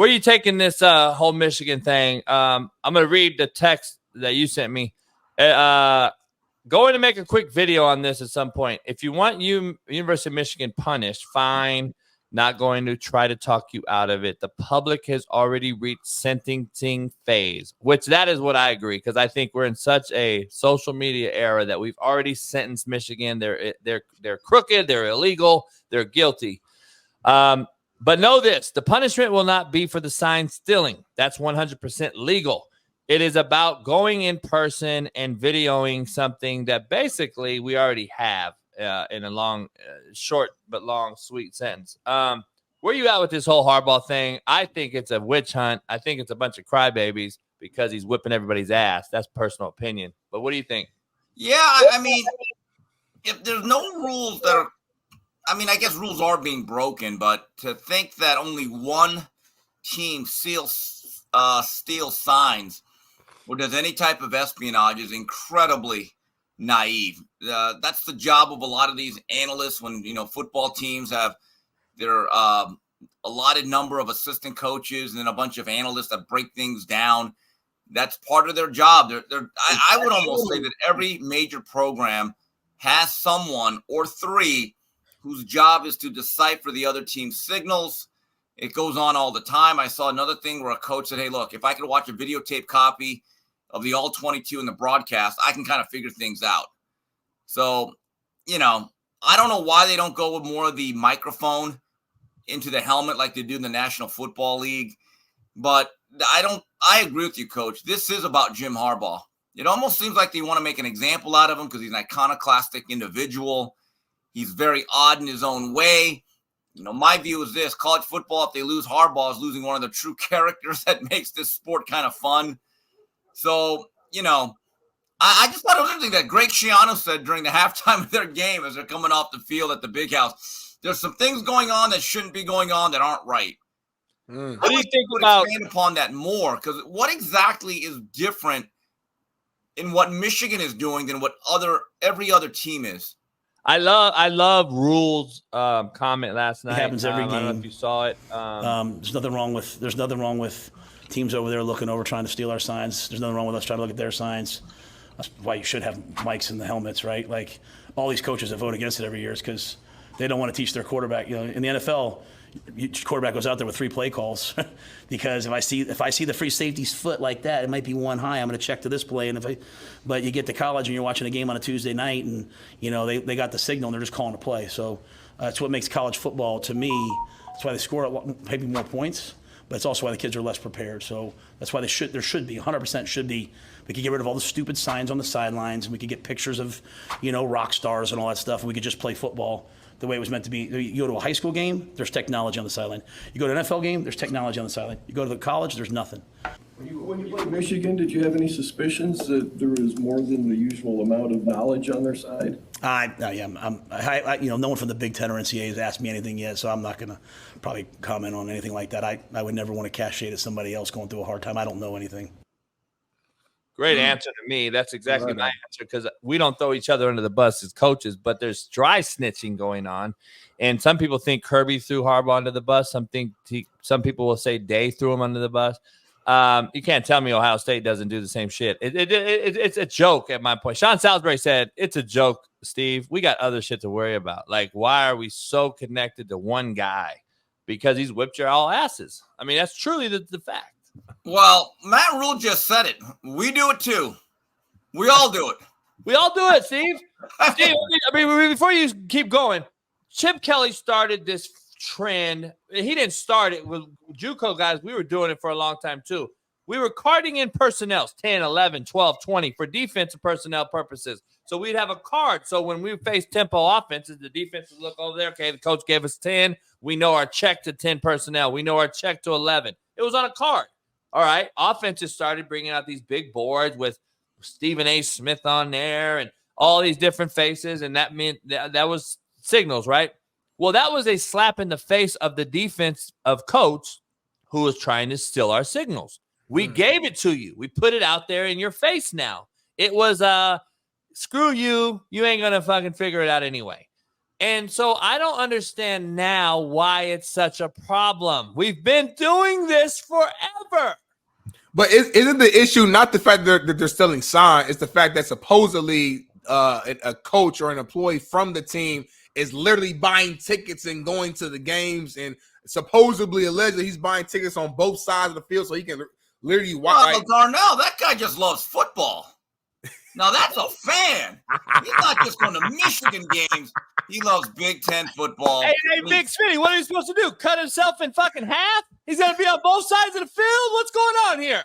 Where are you taking this whole Michigan thing? I'm going to read the text that you sent me. Going to make a quick video on this at some point. If you want University of Michigan punished, fine. Not going to try to talk you out of it. The public has already reached sentencing phase, which that is what I agree, because I think we're in such a social media era that we've already sentenced Michigan. They're crooked, they're illegal, they're guilty. But know this, the punishment will not be for the sign stealing. That's 100% legal. It is about going in person and videoing something that basically we already have. In a long, short but long, sweet sentence. Where you at with this whole Harbaugh thing? I think it's a witch hunt. I think it's a bunch of crybabies because he's whipping everybody's ass. That's personal opinion. But what do you think? Yeah, I mean, if there's no rules that are, I mean, I guess rules are being broken, but to think that only one team steals signs or does any type of espionage is incredibly naive. That's the job of a lot of these analysts when, football teams have their allotted number of assistant coaches and then a bunch of analysts that break things down. That's part of their job. I would almost say that every major program has someone or three whose job is to decipher the other team's signals. It goes on all the time. I saw another thing where a coach said, hey, look, if I could watch a videotape copy of the all 22 in the broadcast, I can kind of figure things out. So, I don't know why they don't go with more of the microphone into the helmet like they do in the National Football League. But I agree with you, Coach. This is about Jim Harbaugh. It almost seems like they want to make an example out of him because he's an iconoclastic individual. He's very odd in his own way. My view is this: college football, if they lose Harbaugh, is losing one of the true characters that makes this sport kind of fun. So, I just thought it was interesting that Greg Schiano said during the halftime of their game as they're coming off the field at the Big House, there's some things going on that shouldn't be going on that aren't right. What do you think about expand upon that more? Because what exactly is different in what Michigan is doing than what every other team is? I love rules comment last night. It happens every game. I don't know if you saw it. There's nothing wrong with teams over there looking over trying to steal our signs. There's nothing wrong with us trying to look at their signs. That's why you should have mics in the helmets, right? Like all these coaches that vote against it every year is because they don't want to teach their quarterback. In the NFL, quarterback goes out there with 3 play calls because if I see the free safety's foot like that, it might be one high. I'm going to check to this play. But you get to college and you're watching a game on a Tuesday night, and they got the signal and they're just calling a play. So that's what makes college football, to me. That's why they score maybe more points. But it's also why the kids are less prepared. So that's why there should be 100% should be. We could get rid of all the stupid signs on the sidelines, and we could get pictures of, rock stars and all that stuff. And we could just play football the way it was meant to be. You go to a high school game, there's technology on the sideline. You go to an NFL game, there's technology on the sideline. You go to the college, there's nothing. When you played Michigan, did you have any suspicions that there was more than the usual amount of knowledge on their side? No one from the Big Ten or NCAA has asked me anything yet, so I'm not going to probably comment on anything like that. I would never want to cast shade at somebody else going through a hard time. I don't know anything. Great answer to me. That's exactly my answer, because we don't throw each other under the bus as coaches, but there's dry snitching going on. And some people think Kirby threw Harbaugh under the bus. Some people will say Day threw him under the bus. You can't tell me Ohio State doesn't do the same shit. It's a joke at my point. Sean Salisbury said, it's a joke, Steve. We got other shit to worry about. Like, why are we so connected to one guy? Because he's whipped your all asses. I mean, that's truly the fact. Well, Matt Rule just said it. We do it too. We all do it. We all do it, Steve. Steve, I mean, before you keep going, Chip Kelly started this trend. He didn't start it with JUCO guys. We were doing it for a long time too. We were carding in personnels, 10, 11, 12, 20 for defensive personnel purposes. So we'd have a card. So when we face tempo offenses, the defense would look over there. Okay, the coach gave us 10. We know our check to 10 personnel. We know our check to 11. It was on a card. All right. Offenses started bringing out these big boards with Stephen A. Smith on there and all these different faces. And that meant that was signals, right? Well, that was a slap in the face of the defense of coach who was trying to steal our signals. We gave it to you. We put it out there in your face now. It was, screw you. You ain't going to fucking figure it out anyway. And so I don't understand now why it's such a problem. We've been doing this forever. But isn't the issue not the fact that they're stealing signs? It's the fact that supposedly a coach or an employee from the team is literally buying tickets and going to the games, and supposedly, allegedly, he's buying tickets on both sides of the field so he can literally walk. Well, Darnell, that guy just loves football. Now that's a fan. He's not just going to Michigan games. He loves Big Ten football. Hey, Big Smitty, what are you supposed to do? Cut himself in fucking half? He's going to be on both sides of the field? What's going on here?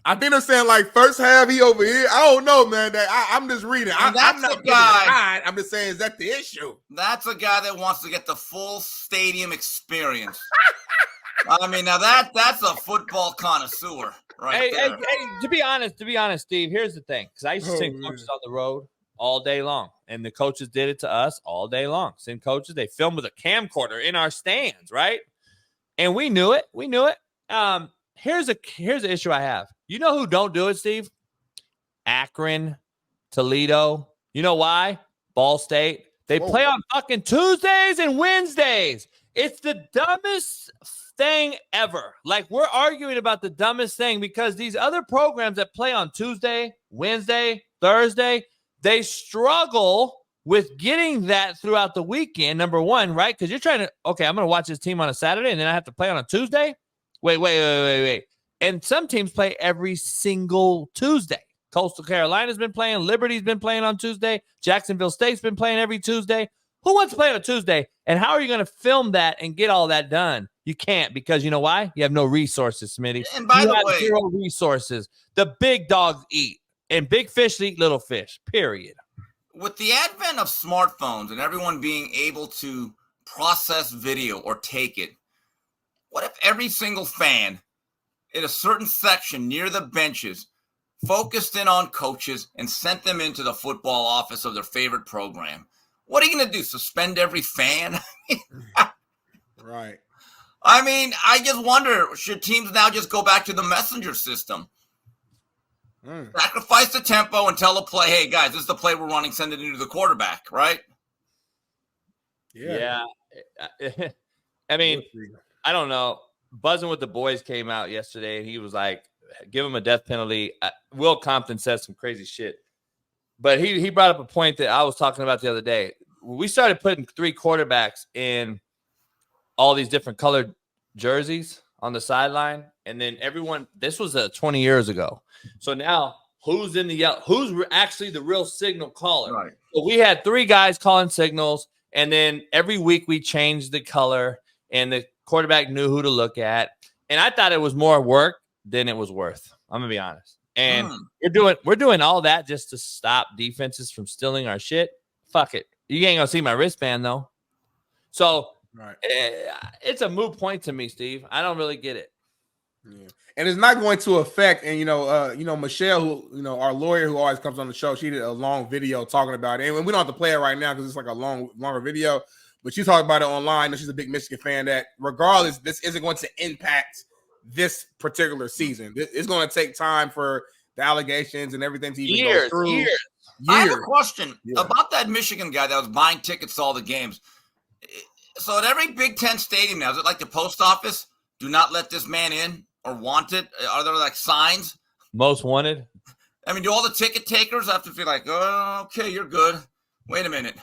I think they're saying like first half he over here. I don't know, man. I'm just reading. I'm not guy. I'm just saying, is that the issue? That's a guy that wants to get the full stadium experience. I mean, now that's a football connoisseur, right there. Hey, to be honest, Steve, here's the thing. Because I used to send coaches on the road all day long, and the coaches did it to us all day long. Send coaches, they filmed with a camcorder in our stands, right? And we knew it. Here's the issue I have. You know who don't do it, Steve? Akron, Toledo. You know why? Ball State. They play on fucking Tuesdays and Wednesdays. It's the dumbest thing ever. Like, we're arguing about the dumbest thing because these other programs that play on Tuesday, Wednesday, Thursday, they struggle with getting that throughout the weekend, number one, right? Because you're trying to, okay, I'm going to watch this team on a Saturday and then I have to play on a Tuesday? Wait. And some teams play every single Tuesday. Coastal Carolina's been playing. Liberty's been playing on Tuesday. Jacksonville State's been playing every Tuesday. Who wants to play on a Tuesday? And how are you going to film that and get all that done? You can't, because you know why? You have no resources, Smitty. And by the way, zero resources. The big dogs eat, and big fish eat little fish, period. With the advent of smartphones and everyone being able to process video or take it, what if every single fan in a certain section near the benches focused in on coaches and sent them into the football office of their favorite program? What are you going to do? Suspend every fan? Right. I mean, I just wonder, should teams now just go back to the messenger system? Sacrifice the tempo and tell the play, hey, guys, this is the play we're running, send it into the quarterback, right? Yeah. I mean, I don't know. Buzzing with the Boys came out yesterday, and he was like, give him a death penalty. Will Compton said some crazy shit. But he brought up a point that I was talking about the other day. We started putting 3 quarterbacks in all these different colored jerseys on the sideline, and then everyone. This was 20 years ago. So now, who's in the yellow? Who's actually the real signal caller? Right. So we had 3 guys calling signals, and then every week we changed the color, and the quarterback knew who to look at. And I thought it was more work than it was worth. I'm gonna be honest. And we're doing all that just to stop defenses from stealing our shit. Fuck it. You ain't gonna see my wristband though. So it's a moot point to me, Steve. I don't really get it. Yeah. And it's not going to affect. And Michelle, who our lawyer who always comes on the show, she did a long video talking about it. And we don't have to play it right now because it's like a longer video. But she talked about it online. And she's a big Michigan fan. That regardless, this isn't going to impact this particular season. It's going to take time for the allegations and everything to even go through. Years. I have a question about that Michigan guy that was buying tickets to all the games. So at every Big Ten stadium now, is it like the post office? Do not let this man in or wanted? Are there like signs? Most wanted. I mean, do all the ticket takers have to feel like, oh, okay, you're good. Wait a minute.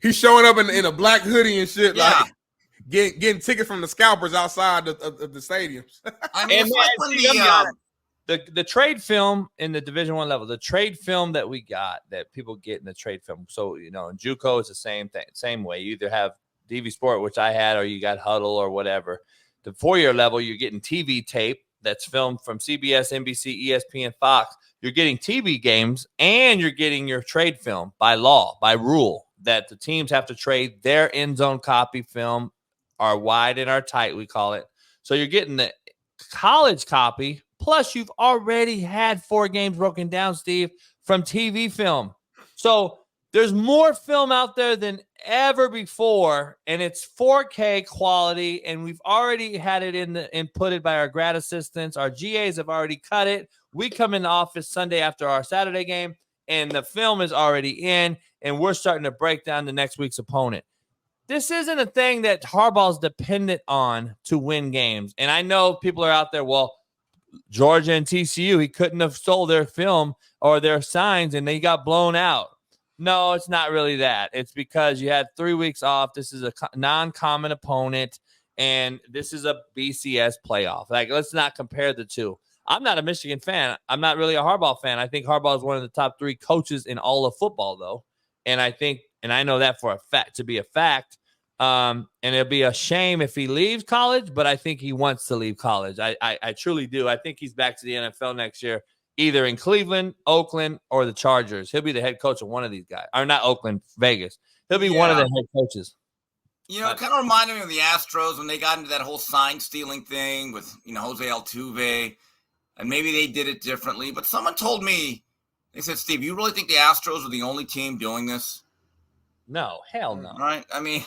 He's showing up in a black hoodie and shit, like getting tickets from the scalpers outside of the stadiums. I mean, the trade film in the Division I level, the trade film that we got that people get in the trade film. So, in JUCO is the same thing, same way. You either have DV Sport, which I had, or you got Huddle or whatever. The 4-year level, you're getting TV tape that's filmed from CBS, NBC, ESPN, Fox. You're getting TV games, and you're getting your trade film by law, by rule, that the teams have to trade their end zone copy film, our wide and our tight, we call it. So you're getting the college copy, plus you've already had 4 games broken down, Steve, from TV film. So there's more film out there than ever before, and it's 4K quality, and we've already had it inputted by our grad assistants. Our GAs have already cut it. We come in the office Sunday after our Saturday game, and the film is already in, and we're starting to break down the next week's opponent. This isn't a thing that Harbaugh's dependent on to win games. And I know people are out there, well, Georgia and TCU, he couldn't have stole their film or their signs, and they got blown out. No, it's not really that. It's because you had 3 weeks off. This is a non-common opponent, and this is a BCS playoff. Like, let's not compare the two. I'm not a Michigan fan. I'm not really a Harbaugh fan. I think Harbaugh is one of the top 3 coaches in all of football, though. And I know that for a fact, to be a fact. And it'll be a shame if he leaves college, but I think he wants to leave college. I truly do. I think he's back to the NFL next year, either in Cleveland, Oakland, or the Chargers. He'll be the head coach of one of these guys. Or not Oakland, Vegas. He'll be one of the head coaches. You know, it kind of reminded me of the Astros when they got into that whole sign stealing thing with, Jose Altuve. And maybe they did it differently. But someone told me, they said, Steve, you really think the Astros are the only team doing this? No, hell no. Right? I mean,